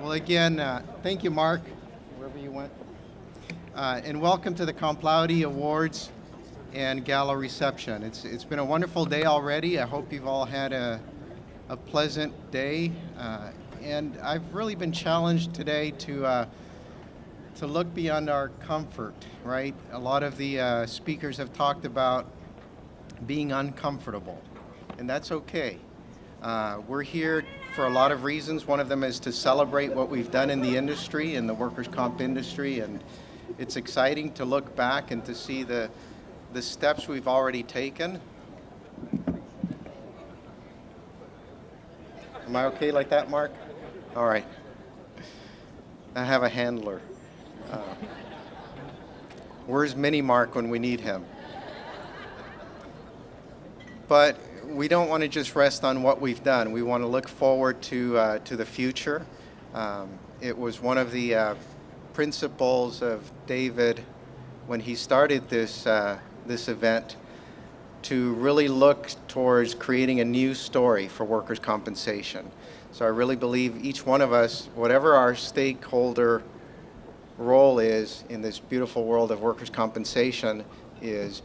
Well, again, thank you, Mark, wherever you went. And welcome to the Laude Awards and Gala reception. It's been a wonderful day already. I hope you've all had a pleasant day. And I've really been challenged today to look beyond our comfort, right? A lot of the speakers have talked about being uncomfortable, and that's okay. We're here for a lot of reasons. One of them is to celebrate what we've done in the industry, in the workers' comp industry, and it's exciting to look back and to see the steps we've already taken. Am I okay like that, Mark? All right. I have a handler. Where's Mini Mark when we need him? But we don't want to just rest on what we've done. We want to look forward to the future. It was one of the principles of David when he started this event to really look towards creating a new story for workers' compensation. So I really believe each one of us, whatever our stakeholder role is in this beautiful world of workers' compensation, is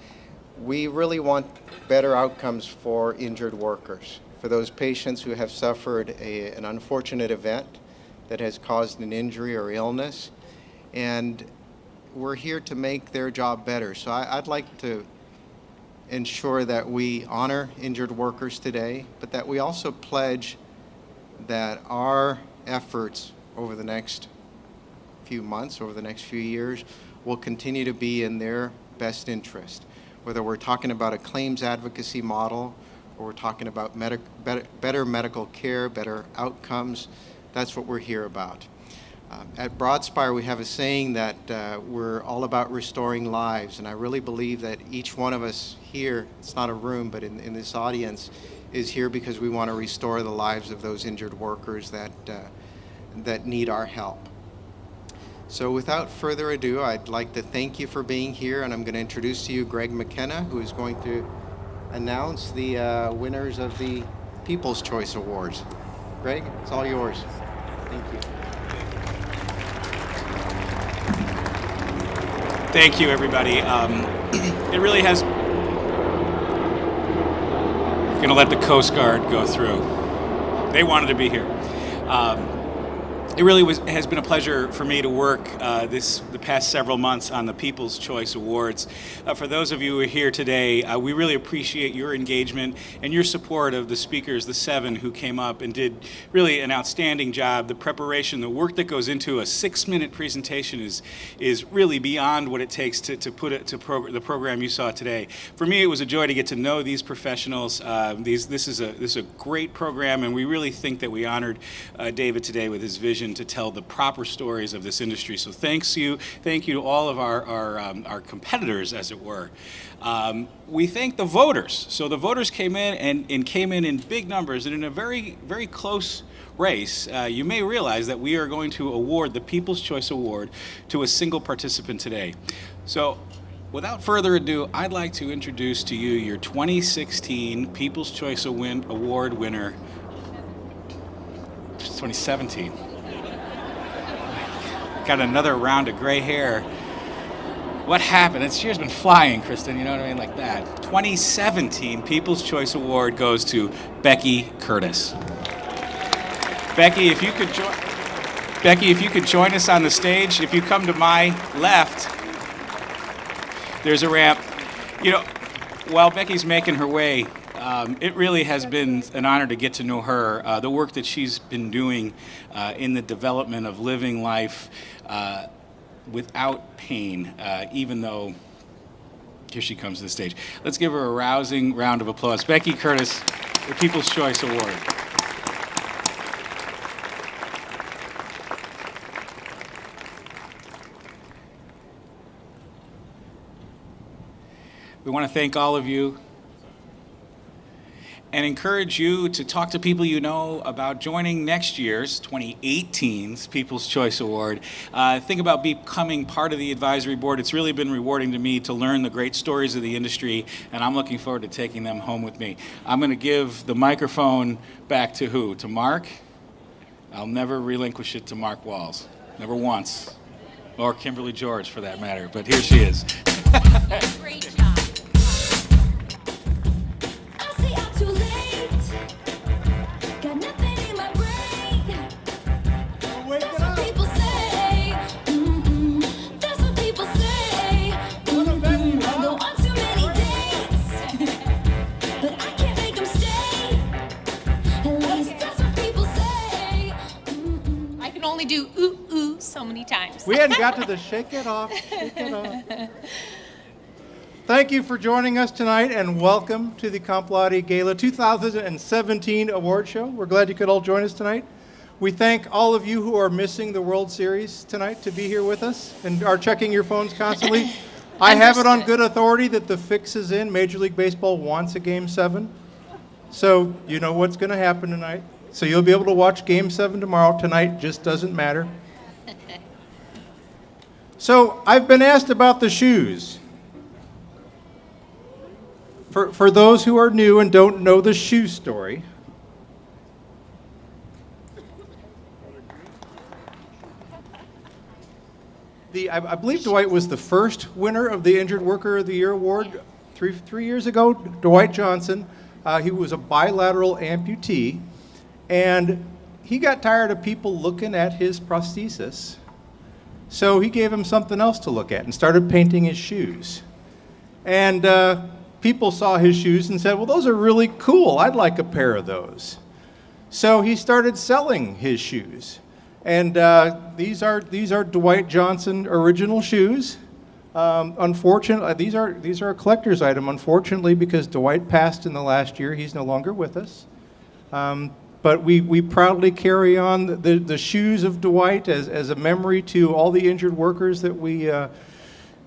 we really want better outcomes for injured workers, for those patients who have suffered an unfortunate event that has caused an injury or illness, and we're here to make their job better. So I'd like to ensure that we honor injured workers today, but that we also pledge that our efforts over the next few months, over the next few years, will continue to be in their best interest. Whether we're talking about a claims advocacy model or we're talking about better medical care, better outcomes, that's what we're here about. At Broadspire, we have a saying that we're all about restoring lives, and I really believe that each one of us here, it's not a room, but in this audience, is here because we want to restore the lives of those injured workers that need our help. So without further ado, I'd like to thank you for being here, and I'm going to introduce to you Greg McKenna, who is going to announce the winners of the People's Choice Awards. Greg, it's all yours. Thank you. Thank you, everybody. It really has... I'm going to let the Coast Guard go through. They wanted to be here. It really has been a pleasure for me to work the past several months on the People's Choice Awards. For those of you who are here today, we really appreciate your engagement and your support of the speakers, the 7 who came up and did really an outstanding job. The preparation, the work that goes into a 6-minute presentation is really beyond what it takes to put it to the program you saw today. For me, it was a joy to get to know these professionals. This is a great program, and we really think that we honored David today with his vision to tell the proper stories of this industry. So thank you to all of our competitors, as it were. We thank the voters. So the voters came in and came in big numbers and in a very, very close race. You may realize that we are going to award the People's Choice Award to a single participant today. So without further ado, I'd like to introduce to you your 2016 People's Choice Award winner. 2017. Got another round of gray hair. What happened? This year's been flying, Kristen, you know what I mean, like that. 2017 People's Choice Award goes to Becky Curtis. Becky, if you could join us on the stage. If you come to my left, there's a ramp. You know, while Becky's making her way, it really has been an honor to get to know her. The work that she's been doing in the development of living life without pain, even though, here she comes to the stage. Let's give her a rousing round of applause. Becky Curtis, the People's Choice Award. We want to thank all of you and encourage you to talk to people you know about joining next year's 2018's People's Choice Award. Think about becoming part of the advisory board. It's really been rewarding to me to learn the great stories of the industry, and I'm looking forward to taking them home with me. I'm going to give the microphone back to who? To Mark? I'll never relinquish it to Mark Walls. Never once. Or Kimberly George, for that matter. But here she is. Great job. I say I'm too late. Got nothing in my brain. That's what people say. That's what people say. I go on too many dates, but I can't make them stay. At least that's what people say. I can only do ooh, ooh so many times. We hadn't got to the shake it off, shake it off. Thank you for joining us tonight and welcome to the Comp Laude Gala 2017 award show. We're glad you could all join us tonight. We thank all of you who are missing the World Series tonight to be here with us and are checking your phones constantly. I have it on good authority that the fix is in. Major League Baseball wants a Game 7. So you know what's going to happen tonight. So you'll be able to watch Game 7 tomorrow. Tonight just doesn't matter. So I've been asked about the shoes. For those who are new and don't know the shoe story, I believe Dwight was the first winner of the Injured Worker of the Year award three years ago. Dwight Johnson, he was a bilateral amputee, and he got tired of people looking at his prosthesis, so he gave him something else to look at and started painting his shoes. And people saw his shoes and said, well, those are really cool. I'd like a pair of those. So he started selling his shoes. And these are Dwight Johnson original shoes. Unfortunately, these are a collector's item, unfortunately, because Dwight passed in the last year. He's no longer with us. But we proudly carry on the shoes of Dwight as a memory to all the injured workers that we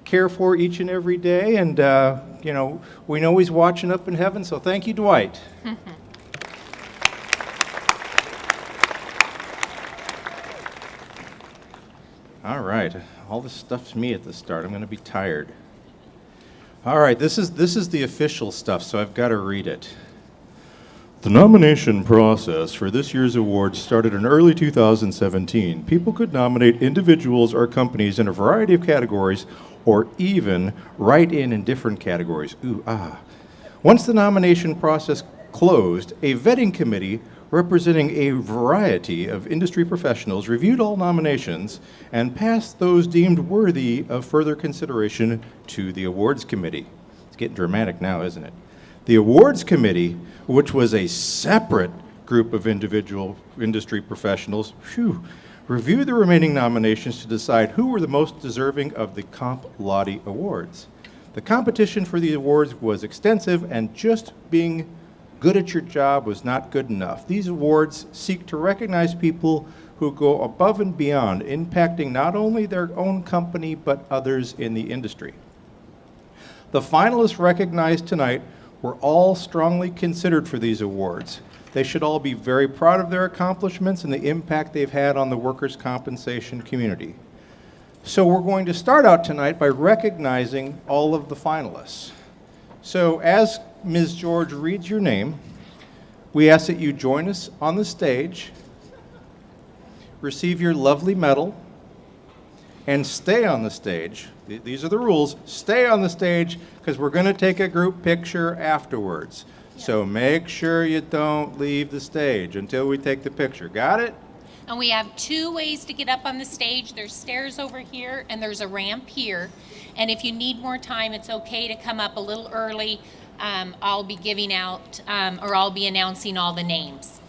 care for each and every day, and we know he's watching up in heaven, so thank you, Dwight. All right, all this stuff's me at the start. I'm going to be tired. All right, this is the official stuff, so I've got to read it. The nomination process for this year's award started in early 2017. People could nominate individuals or companies in a variety of categories, or even write in different categories. Once the nomination process closed, a vetting committee representing a variety of industry professionals reviewed all nominations and passed those deemed worthy of further consideration to the awards committee. It's getting dramatic now, isn't it? The awards committee, which was a separate group of individual industry professionals, reviewed the remaining nominations to decide who were the most deserving of the Comp Laude Awards. The competition for the awards was extensive, and just being good at your job was not good enough. These awards seek to recognize people who go above and beyond, impacting not only their own company, but others in the industry. The finalists recognized tonight were all strongly considered for these awards. They should all be very proud of their accomplishments and the impact they've had on the workers' compensation community. So we're going to start out tonight by recognizing all of the finalists. So as Ms. George reads your name, we ask that you join us on the stage, receive your lovely medal, and stay on the stage. These are the rules. Stay on the stage because we're going to take a group picture afterwards. So make sure you don't leave the stage until we take the picture. Got it? And we have two ways to get up on the stage. There's stairs over here and there's a ramp here. And if you need more time, it's okay to come up a little early. I'll be giving out, or I'll be announcing all the names.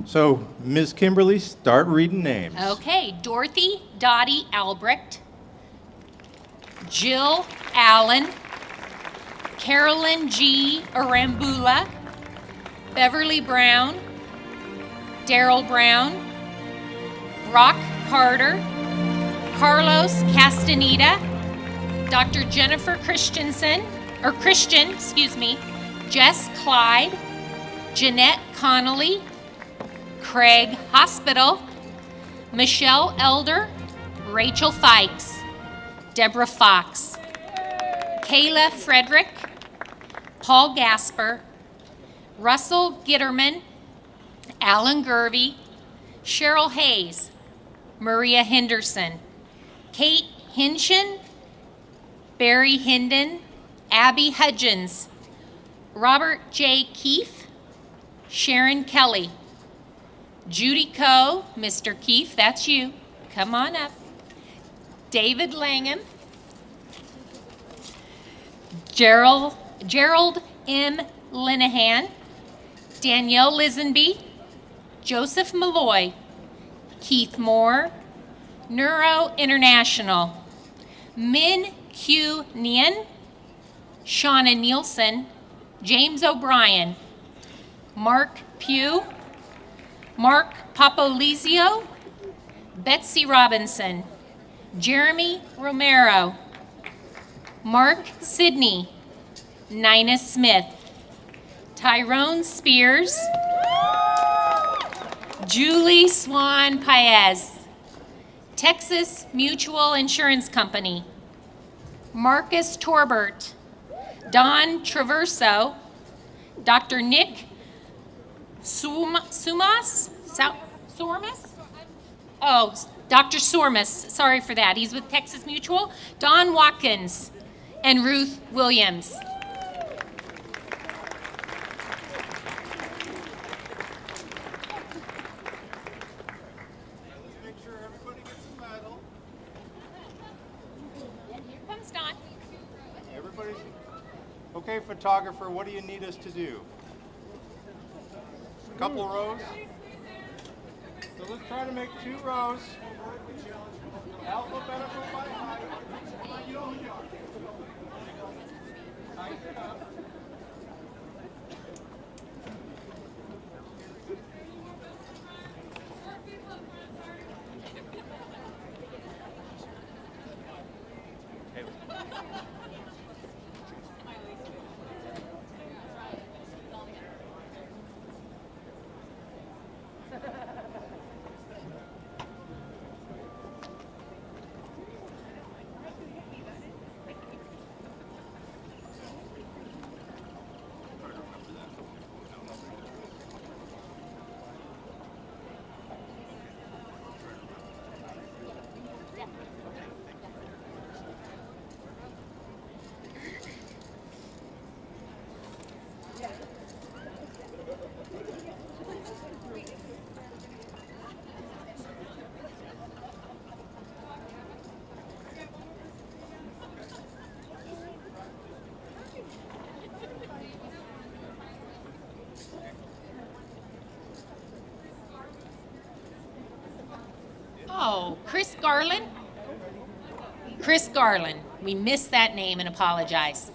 So, Ms. Kimberly, start reading names. Okay, Dorothy Dottie Albrecht, Jill Allen, Carolyn G. Arambula, Beverly Brown, Daryl Brown, Brock Carter, Carlos Castaneda, Dr. Jennifer Christian, Jess Clyde, Jeanette Connolly, Craig Hospital, Michelle Elder, Rachel Fikes, Deborah Fox, Kayla Frederick, Paul Gasper, Russell Gitterman, Alan Gervey, Cheryl Hayes, Maria Henderson, Kate Hinshin, Barry Hinden, Abby Hudgens, Robert J. Keefe, Sharon Kelly, Judy Coe, Mr. Keefe, that's you, come on up, David Langham, Gerald M. Linehan, Danielle Lisenby, Joseph Malloy, Keith Moore, Neuro International, Min Q Nien, Shauna Nielsen, James O'Brien, Mark Pugh, Mark Papolizio, Betsy Robinson, Jeremy Romero, Mark Sidney, Nina Smith, Tyrone Spears, Julie Swan Paez, Texas Mutual Insurance Company, Marcus Torbert, Don Traverso, Dr. Nick Sormas? Oh, Dr. Sormas, sorry for that. He's with Texas Mutual. Don Watkins and Ruth Williams. Make sure everybody gets a medal. And here comes Don. Everybody. Okay, photographer, what do you need us to do? A couple rows? So let's try to make 2 rows. Alphabetical by height. You know who you are. Tighten it up. Oh, Chris Garland? Chris Garland. We missed that name and apologize.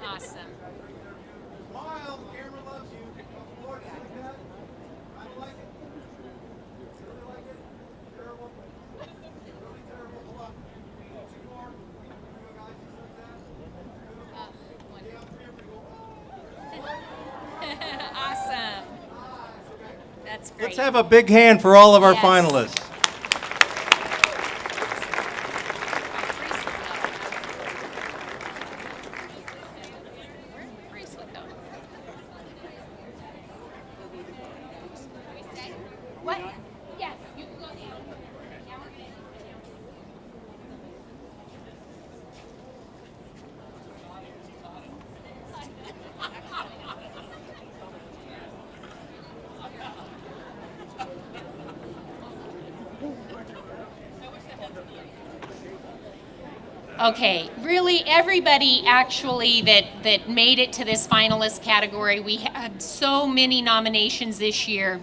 Awesome. Smile, the camera loves you. Lord, see that? I like it. Really like it. Terrible. Really terrible. Hold on. 2 more. You guys, you said that? Yeah, 3 go. Awesome. That's great. Let's have a big hand for all of our Yes. finalists. What? Yes, you can go down. Now we're gonna. Okay, really everybody actually that made it to this finalist category, we had so many nominations this year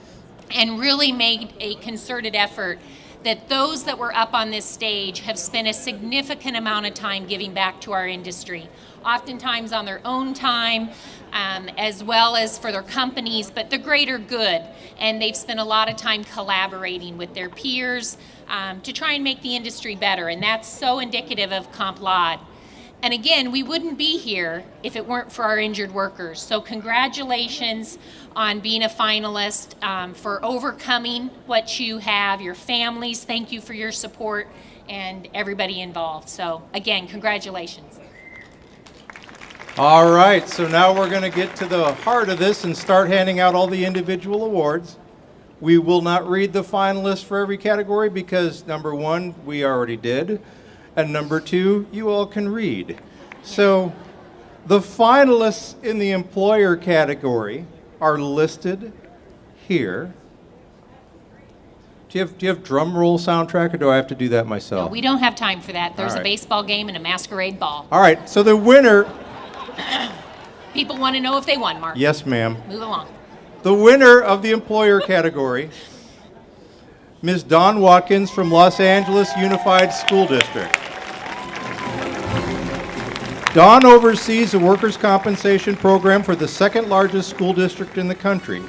and really made a concerted effort that those that were up on this stage have spent a significant amount of time giving back to our industry, oftentimes on their own time, as well as for their companies, but the greater good. And they've spent a lot of time collaborating with their peers to try and make the industry better. And that's so indicative of Comp Laude. And again, we wouldn't be here if it weren't for our injured workers. So congratulations on being a finalist, for overcoming what you have, your families. Thank you for your support and everybody involved. So again, congratulations. All right, so now we're going to get to the heart of this and start handing out all the individual awards. We will not read the finalists for every category because number one, we already did, and number two, you all can read. So the finalists in the employer category are listed here. Do you have drum roll soundtrack, or do I have to do that myself? No, we don't have time for that. There's All right. a baseball game and a masquerade ball. All right, so the winner, People want to know if they won, Mark. yes ma'am, Move along. the winner of the employer category, Ms. Dawn Watkins from Los Angeles Unified School District. Dawn oversees the workers' compensation program for the second largest school district in the country.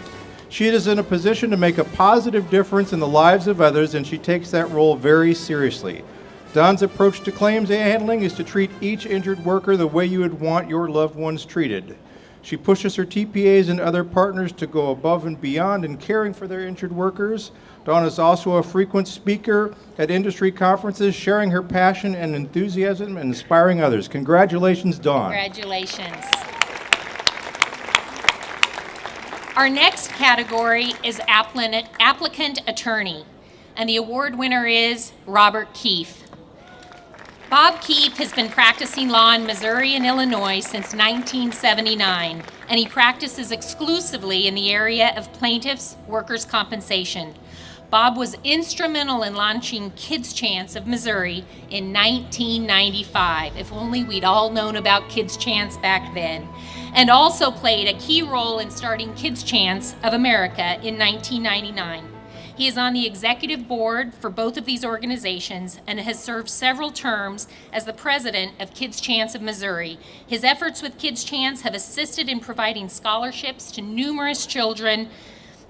She is in a position to make a positive difference in the lives of others, and she takes that role very seriously. Dawn's approach to claims handling is to treat each injured worker the way you would want your loved ones treated. She pushes her TPAs and other partners to go above and beyond in caring for their injured workers. Dawn is also a frequent speaker at industry conferences, sharing her passion and enthusiasm and inspiring others. Congratulations, Dawn. Congratulations. Our next category is applicant attorney, and the award winner is Robert Keefe. Bob Keefe has been practicing law in Missouri and Illinois since 1979, and he practices exclusively in the area of plaintiffs' workers' compensation. Bob was instrumental in launching Kids Chance of Missouri in 1995. If only we'd all known about Kids Chance back then. And also played a key role in starting Kids Chance of America in 1999. He is on the executive board for both of these organizations and has served several terms as the president of Kids Chance of Missouri. His efforts with Kids Chance have assisted in providing scholarships to numerous children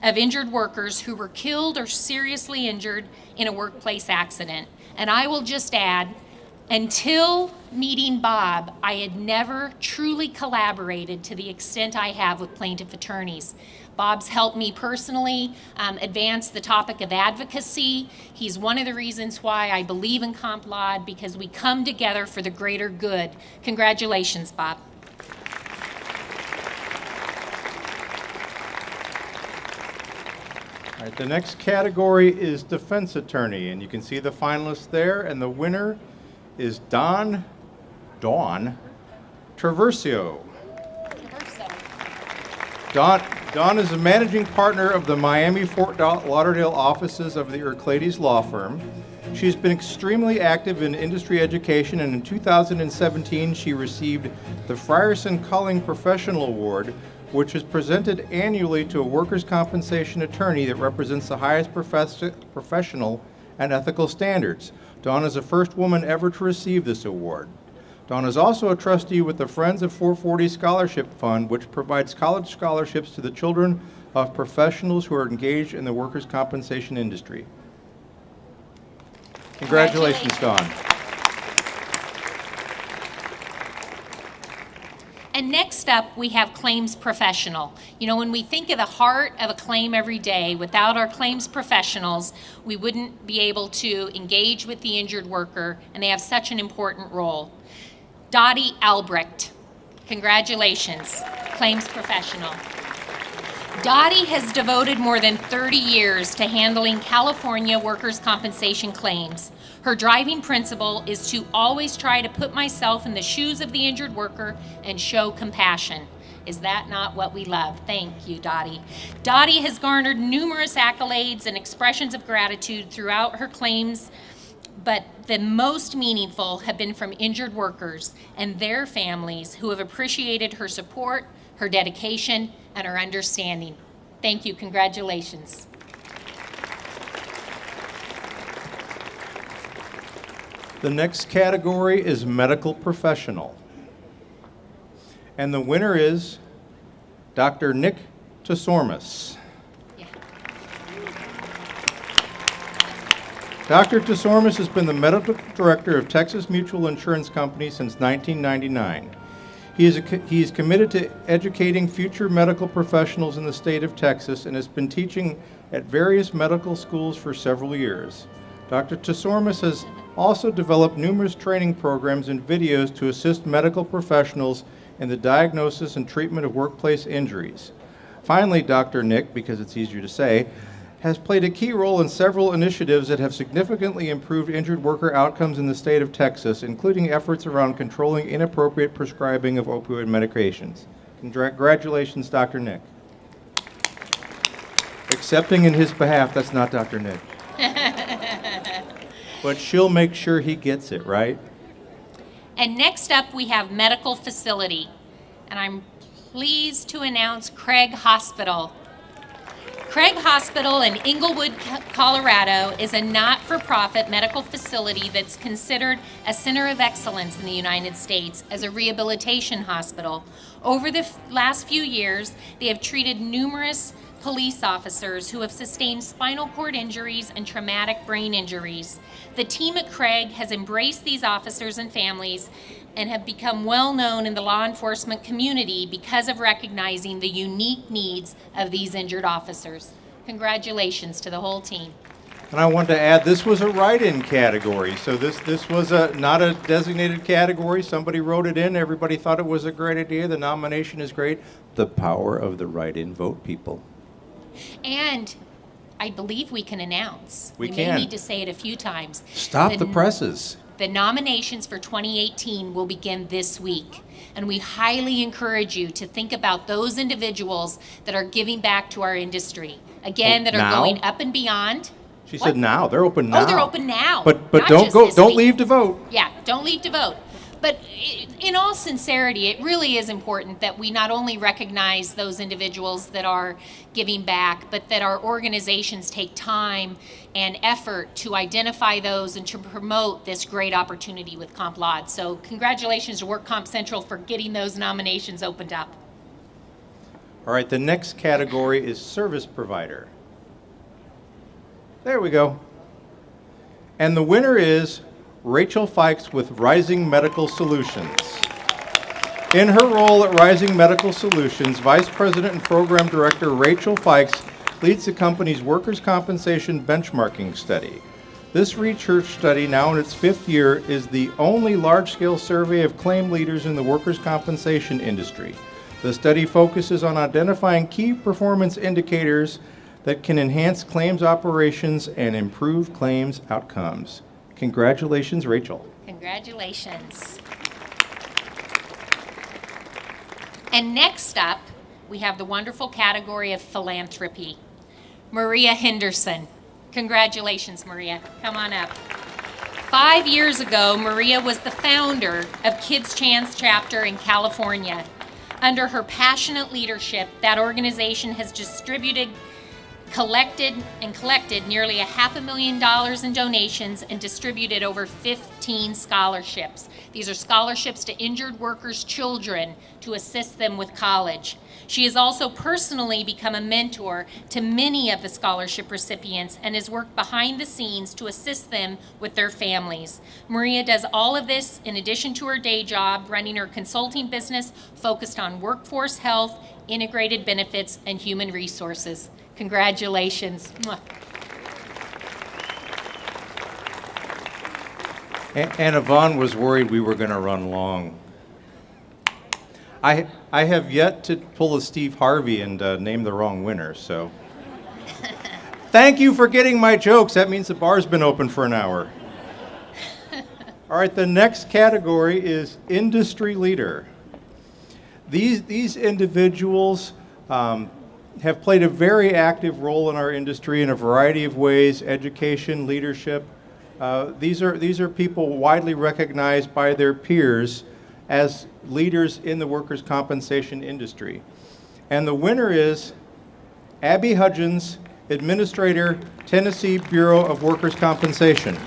of injured workers who were killed or seriously injured in a workplace accident. And I will just add, until meeting Bob, I had never truly collaborated to the extent I have with plaintiff attorneys. Bob's helped me personally advance the topic of advocacy. He's one of the reasons why I believe in Comp Laude, because we come together for the greater good. Congratulations, Bob. All right, the next category is defense attorney, and you can see the finalists there, and the winner is Dawn Traversio. Dawn is a managing partner of the Miami Fort Lauderdale offices of the Erklades Law Firm. She's been extremely active in industry education, and in 2017 she received the Frierson Culling Professional Award, which is presented annually to a workers' compensation attorney that represents the highest professional and ethical standards. Dawn is the first woman ever to receive this award. Dawn is also a trustee with the Friends of 440 Scholarship Fund, which provides college scholarships to the children of professionals who are engaged in the workers' compensation industry. Congratulations, Dawn. And next up, we have claims professional. You know, when we think of the heart of a claim every day, without our claims professionals, we wouldn't be able to engage with the injured worker, and they have such an important role. Dottie Albrecht, congratulations, claims professional. Dottie has devoted more than 30 years to handling California workers' compensation claims. Her driving principle is to always try to put myself in the shoes of the injured worker and show compassion. Is that not what we love? Thank you, Dottie. Dottie has garnered numerous accolades and expressions of gratitude throughout her claims, but the most meaningful have been from injured workers and their families who have appreciated her support, her dedication, and her understanding. Thank you. Congratulations. The next category is medical professional. And the winner is Dr. Nick Tsormis. Yeah. Dr. Tsormis has been the medical director of Texas Mutual Insurance Company since 1999. He is committed to educating future medical professionals in the state of Texas and has been teaching at various medical schools for several years. Dr. Tsormis has also developed numerous training programs and videos to assist medical professionals in the diagnosis and treatment of workplace injuries. Finally, Dr. Nick, because it's easier to say, has played a key role in several initiatives that have significantly improved injured worker outcomes in the state of Texas, including efforts around controlling inappropriate prescribing of opioid medications. Congratulations, Dr. Nick. Accepting in his behalf, that's not Dr. Nick. But she'll make sure he gets it, right? And next up, we have medical facility. And I'm pleased to announce Craig Hospital. Craig Hospital in Inglewood, Colorado is a not-for-profit medical facility that's considered a center of excellence in the United States as a rehabilitation hospital. Over the last few years, they have treated numerous police officers who have sustained spinal cord injuries and traumatic brain injuries. The team at Craig has embraced these officers and families and have become well known in the law enforcement community because of recognizing the unique needs of these injured officers. Congratulations to the whole team. And I want to add, this was a write-in category, so this was not a designated category. Somebody wrote it in. Everybody thought it was a great idea. The nomination is great. The power of the write-in vote, people. And I believe we can announce. We may can. need to say it a few times. Stop the presses. The nominations for 2018 will begin this week. And we highly encourage you to think about those individuals that are giving back to our industry. Again, that are now? going up and beyond. She What? said now. They're open now. Oh, they're open now. But not don't just go. this Don't week. leave to vote. Yeah, don't leave to vote. But in all sincerity, it really is important that we not only recognize those individuals that are giving back, but that our organizations take time and effort to identify those and to promote this great opportunity with Comp Laude. So congratulations to Workcompcentral for getting those nominations opened up. All right, the next category is service provider. There we go. And the winner is Rachel Fikes with Rising Medical Solutions. In her role at Rising Medical Solutions, Vice President and Program Director Rachel Fikes leads the company's workers' compensation benchmarking study. This research study, now in its 5th year, is the only large-scale survey of claim leaders in the workers' compensation industry. The study focuses on identifying key performance indicators that can enhance claims operations and improve claims outcomes. Congratulations, Rachel. Congratulations. And next up, we have the wonderful category of philanthropy. Maria Henderson. Congratulations, Maria. Come on up. 5 years ago, Maria was the founder of Kids Chance Chapter in California. Under her passionate leadership, that organization has collected nearly $500,000 in donations and distributed over 15 scholarships. These are scholarships to injured workers' children to assist them with college. She has also personally become a mentor to many of the scholarship recipients and has worked behind the scenes to assist them with their families. Maria does all of this in addition to her day job, running her consulting business focused on workforce health, integrated benefits, and human resources. Congratulations. Mwah. And Yvonne was worried we were going to run long. I have yet to pull a Steve Harvey and name the wrong winner, so. Thank you for getting my jokes. That means the bar's been open for an hour. All right, the next category is industry leader. These individuals have played a very active role in our industry in a variety of ways: education, leadership. These are people widely recognized by their peers as leaders in the workers' compensation industry. And the winner is Abby Hudgens, Administrator, Tennessee Bureau of Workers' Compensation.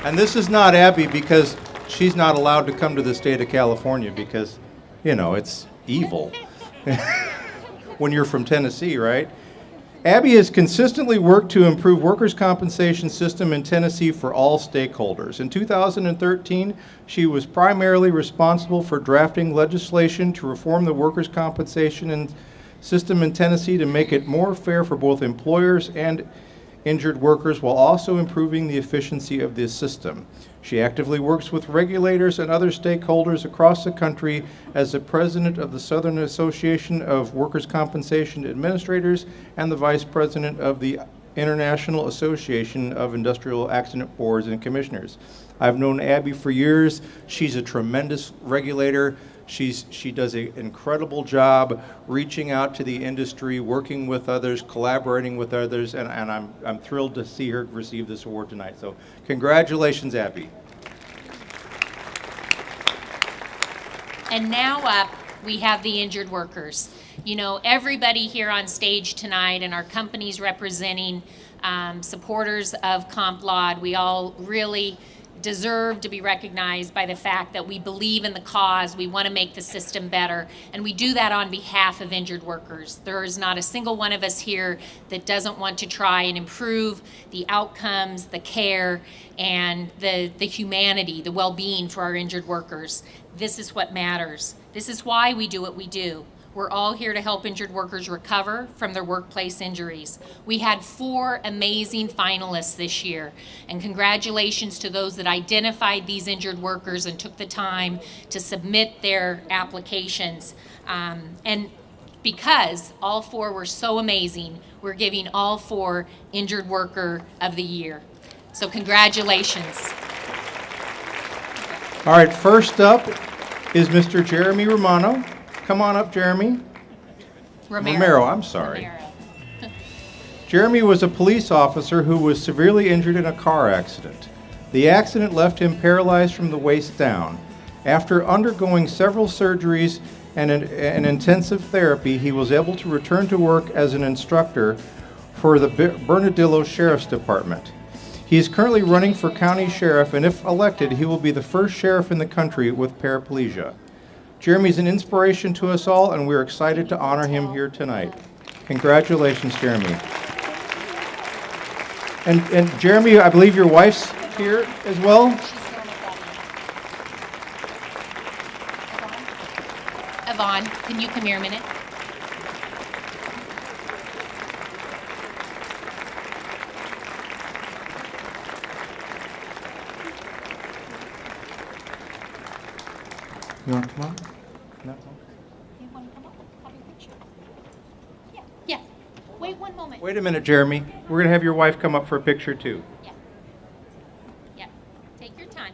And this is not Abby because she's not allowed to come to the state of California because, it's evil when you're from Tennessee, right? Abby has consistently worked to improve workers' compensation system in Tennessee for all stakeholders. In 2013, she was primarily responsible for drafting legislation to reform the workers' compensation system in Tennessee to make it more fair for both employers and injured workers while also improving the efficiency of the system. She actively works with regulators and other stakeholders across the country as the president of the Southern Association of Workers' Compensation Administrators and the vice president of the International Association of Industrial Accident Boards and Commissioners. I've known Abby for years. She's a tremendous regulator. She does an incredible job reaching out to the industry, working with others, collaborating with others, and I'm thrilled to see her receive this award tonight. So congratulations, Abby. And now up, we have the injured workers. Everybody here on stage tonight and our companies representing supporters of Comp Laude, we all really deserve to be recognized by the fact that we believe in the cause, we want to make the system better, and we do that on behalf of injured workers. There is not a single one of us here that doesn't want to try and improve the outcomes, the care, and the humanity, the well-being for our injured workers. This is what matters. This is why we do what we do. We're all here to help injured workers recover from their workplace injuries. We had 4 amazing finalists this year, and congratulations to those that identified these injured workers and took the time to submit their applications. And because all 4 were so amazing, we're giving all 4 Injured Worker of the Year. So congratulations. All right, first up is Mr. Jeremy Romano. Come on up, Jeremy. Romero, I'm sorry. Romero. Jeremy was a police officer who was severely injured in a car accident. The accident left him paralyzed from the waist down. After undergoing several surgeries and an intensive therapy, he was able to return to work as an instructor for the Bernardillo Sheriff's Department. He is currently running for county sheriff, and if elected, he will be the first sheriff in the country with paraplegia. Jeremy's an inspiration to us all, and we're excited to honor him here tonight. Congratulations, Jeremy. And Jeremy, I believe your wife's here as well? Yvonne, can you come here a minute? You want to come on? No? You want to come up? Have your picture? Yeah. Yeah. Wait one moment. Wait a minute, Jeremy. We're going to have your wife come up for a picture, too. Yeah. Yeah. Take your time.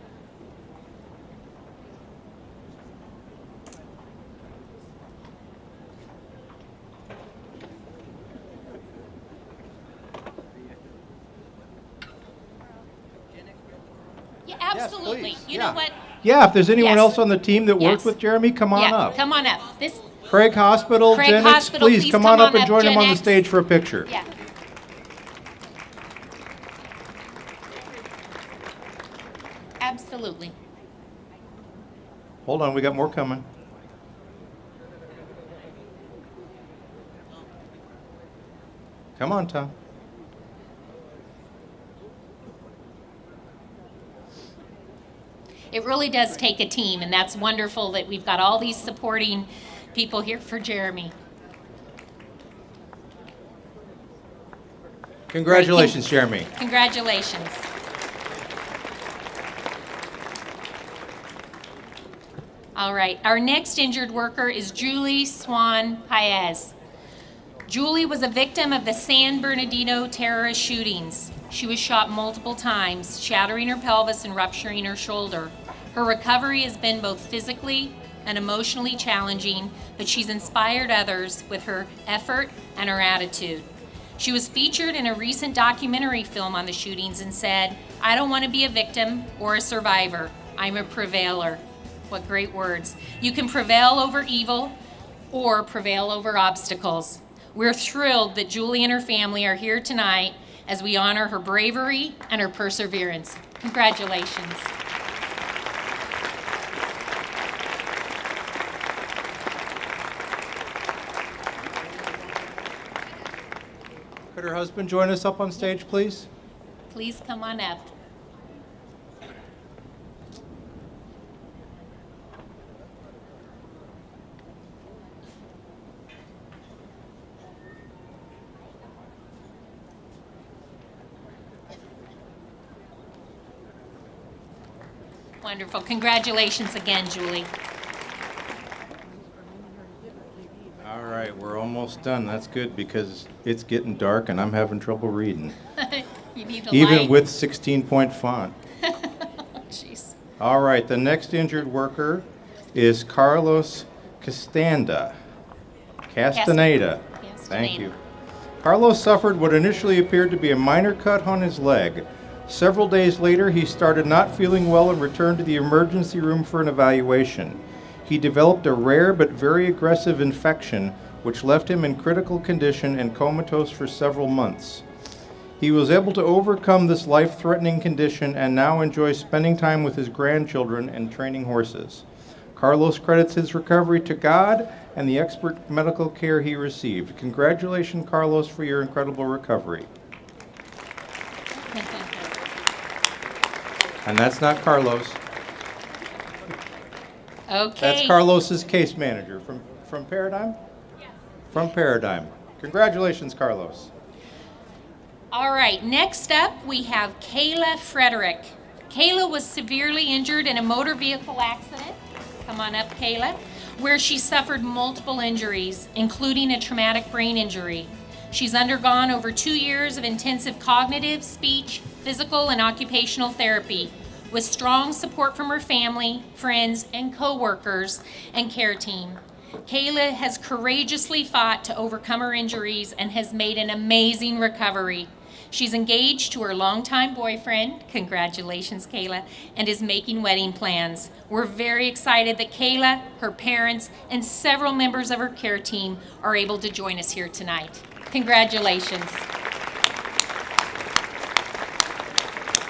Yeah, absolutely. please. You Yeah. know what? Yeah, if there's anyone Yes. else on the team that worked Yes. with Jeremy, come on Yeah, up. come on up. This, Craig Hospital, Craig Gen X, Hospital, please come on up and join him Gen on the X. stage for a picture. yeah. Absolutely. Hold on, we got more coming. Come on, Tom. It really does take a team, and that's wonderful that we've got all these supporting people here for Jeremy. Congratulations, Jeremy. Congratulations. All right, our next injured worker is Julie Swan Paez. Julie was a victim of the San Bernardino terrorist shootings. She was shot multiple times, shattering her pelvis and rupturing her shoulder. Her recovery has been both physically and emotionally challenging, but she's inspired others with her effort and her attitude. She was featured in a recent documentary film on the shootings and said, "I don't want to be a victim or a survivor. I'm a prevailer." What great words. You can prevail over evil or prevail over obstacles. We're thrilled that Julie and her family are here tonight as we honor her bravery and her perseverance. Congratulations. Could her husband join us up on stage, please? Please come on up. Wonderful. Congratulations again, Julie. All right, we're almost done. That's good because it's getting dark and I'm having trouble reading, You need a even light. with 16-point font. Jeez. All right, the next injured worker is Carlos Castaneda. Castaneda. Thank you. Carlos suffered what initially appeared to be a minor cut on his leg. Several days later, he started not feeling well and returned to the emergency room for an evaluation. He developed a rare but very aggressive infection, which left him in critical condition and comatose for several months. He was able to overcome this life-threatening condition and now enjoys spending time with his grandchildren and training horses. Carlos credits his recovery to God and the expert medical care he received. Congratulations, Carlos, for your incredible recovery. And that's not Carlos. Okay. That's Carlos's case manager from Paradigm? Yes. From Paradigm. Congratulations, Carlos. All right, next up we have Kayla Frederick. Kayla was severely injured in a motor vehicle accident. Come on up, Kayla, where she suffered multiple injuries, including a traumatic brain injury. She's undergone over 2 years of intensive cognitive, speech, physical, and occupational therapy with strong support from her family, friends, and co-workers and care team. Kayla has courageously fought to overcome her injuries and has made an amazing recovery. She's engaged to her longtime boyfriend, congratulations Kayla, and is making wedding plans. We're very excited that Kayla, her parents, and several members of her care team are able to join us here tonight. Congratulations.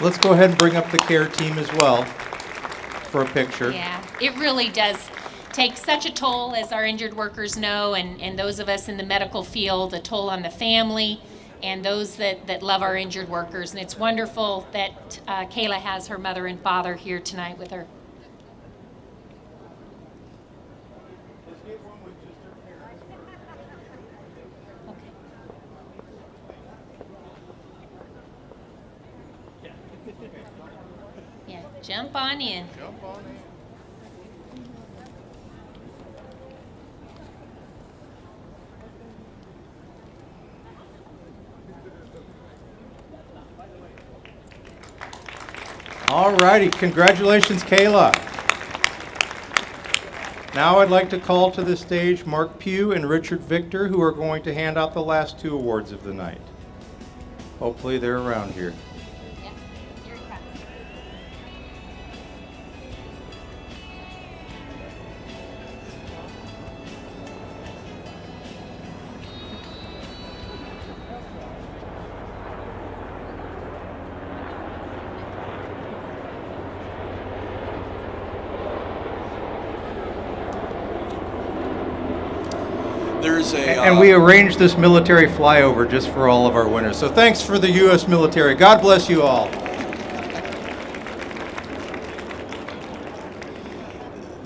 Let's go ahead and bring up the care team as well for a picture. Yeah, it really does take such a toll, as our injured workers know, and those of us in the medical field, a toll on the family and those that love our injured workers. And it's wonderful that Kayla has her mother and father here tonight with her. Okay. Yeah, jump on in. All righty, congratulations, Kayla. Now I'd like to call to the stage Mark Pugh and Richard Victor, who are going to hand out the last 2 awards of the night. Hopefully they're around here. Yeah, here it comes. There's a And we arranged this military flyover just for all of our winners. So thanks for the U.S. military. God bless you all.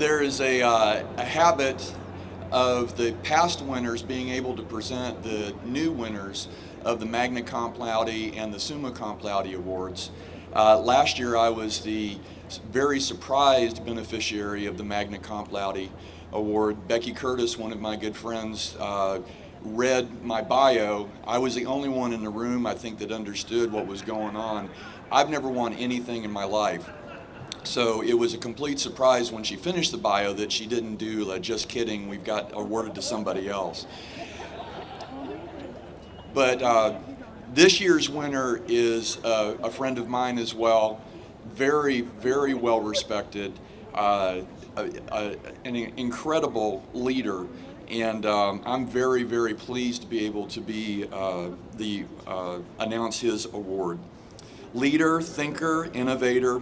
there is a habit of the past winners being able to present the new winners of the Magna Cum Laude and the Summa Cum Laude awards. Last year I was the very surprised beneficiary of the Magna Cum Laude award. Becky Curtis, one of my good friends, read my bio. I was the only one in the room, I think, that understood what was going on. I've never won anything in my life. So it was a complete surprise when she finished the bio that she didn't do just kidding, we've got awarded to somebody else. But this year's winner is a friend of mine as well, very, very well respected, an incredible leader, and I'm very, very pleased to be able to be announce his award. leader, thinker, innovator,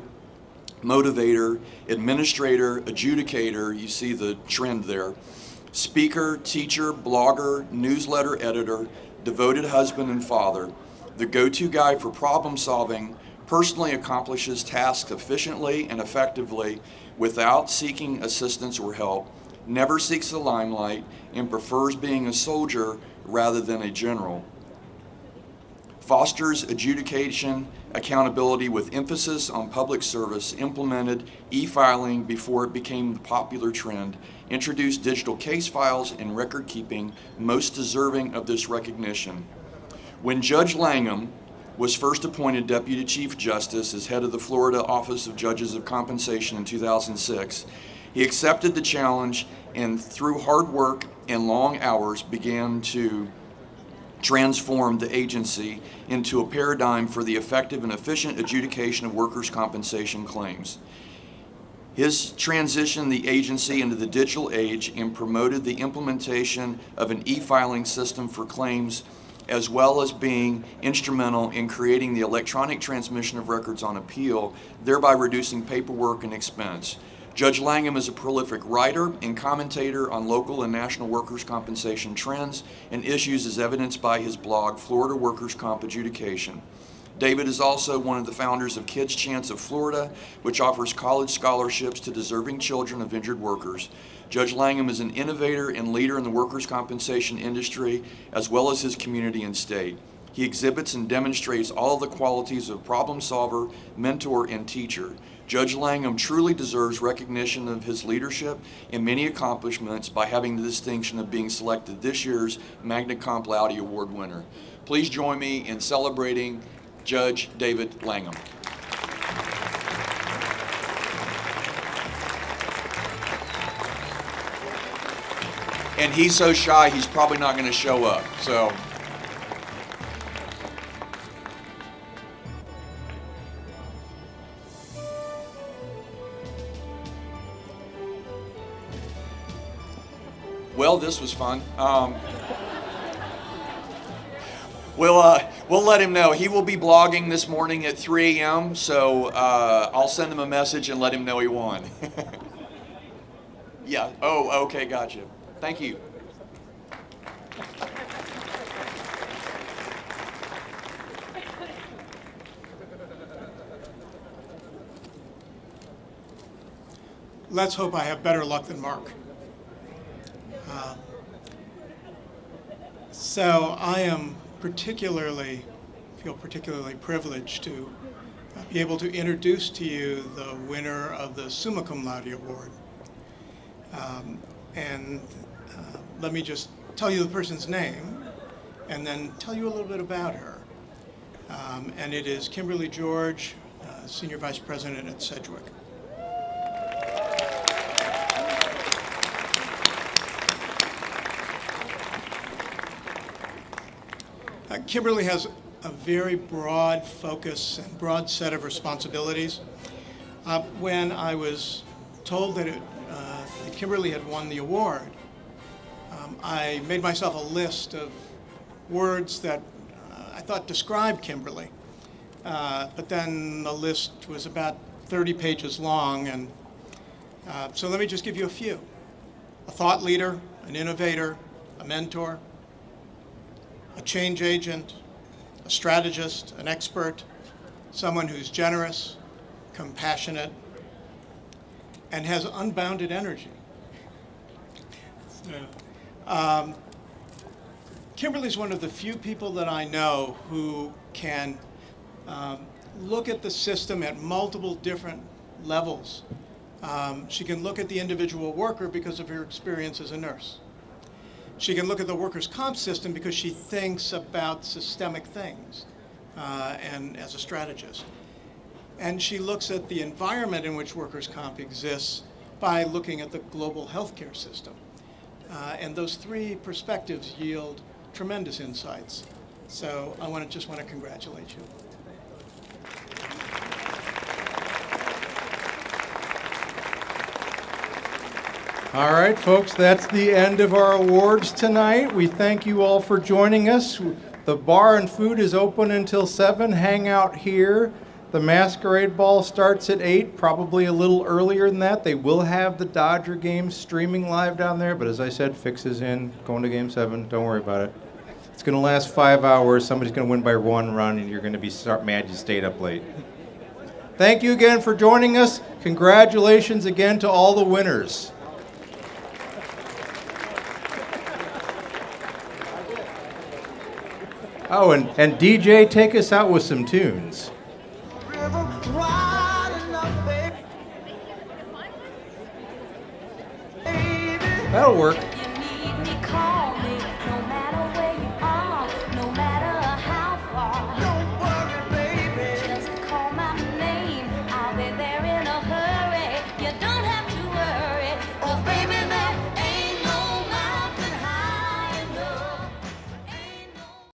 motivator, administrator, adjudicator, you see the trend there, speaker, teacher, blogger, newsletter editor, devoted husband and father, the go-to guy for problem solving, personally accomplishes tasks efficiently and effectively without seeking assistance or help, never seeks the limelight, and prefers being a soldier rather than a general. Fosters adjudication, accountability with emphasis on public service, implemented e-filing before it became the popular trend, introduced digital case files and record keeping, most deserving of this recognition. When Judge Langham was first appointed Deputy Chief Justice as head of the Florida Office of Judges of Compensation in 2006, he accepted the challenge and through hard work and long hours began to transform the agency into a paradigm for the effective and efficient adjudication of workers' compensation claims. His transitioned the agency into the digital age and promoted the implementation of an e-filing system for claims, as well as being instrumental in creating the electronic transmission of records on appeal, thereby reducing paperwork and expense. Judge Langham is a prolific writer and commentator on local and national workers' compensation trends and issues as evidenced by his blog, Florida Workers' Comp Adjudication. David is also one of the founders of Kids Chance of Florida, which offers college scholarships to deserving children of injured workers. Judge Langham is an innovator and leader in the workers' compensation industry, as well as his community and state. He exhibits and demonstrates all the qualities of problem solver, mentor, and teacher. Judge Langham truly deserves recognition of his leadership and many accomplishments by having the distinction of being selected this year's Magna Cum Laude Award winner. Please join me in celebrating Judge David Langham. And he's so shy, he's probably not going to show up. So. Well, this was fun. We'll let him know. He will be blogging this morning at 3 a.m., so I'll send him a message and let him know he won. Yeah. Oh, okay, gotcha. Thank you. Let's hope I have better luck than Mark. So I am feel particularly privileged to be able to introduce to you the winner of the Summa Cum Laude Award. Let me just tell you the person's name and then tell you a little bit about her. And it is Kimberly George, Senior Vice President at Sedgwick. Kimberly has a very broad focus and broad set of responsibilities. When I was told that Kimberly had won the award, I made myself a list of words that I thought described Kimberly. But then the list was about 30 pages long, and so let me just give you a few. A thought leader, an innovator, a mentor, a change agent, a strategist, an expert, someone who's generous, compassionate, and has unbounded energy. Kimberly's one of the few people that I know who can look at the system at multiple different levels. She can look at the individual worker because of her experience as a nurse. She can look at the workers' comp system because she thinks about systemic things and as a strategist. And she looks at the environment in which workers' comp exists by looking at the global healthcare system. And those three perspectives yield tremendous insights. So I just want to congratulate you. All right, folks, that's the end of our awards tonight. We thank you all for joining us. The bar and food is open until 7. Hang out here. The masquerade ball starts at 8, probably a little earlier than that. They will have the Dodger game streaming live down there, but as I said, Fix is in, going to game 7. Don't worry about it. It's going to last 5 hours. Somebody's going to win by 1 run, and you're going to be mad you stayed up late. Thank you again for joining us. Congratulations again to all the winners. Oh, and DJ, take us out with some tunes. That'll work.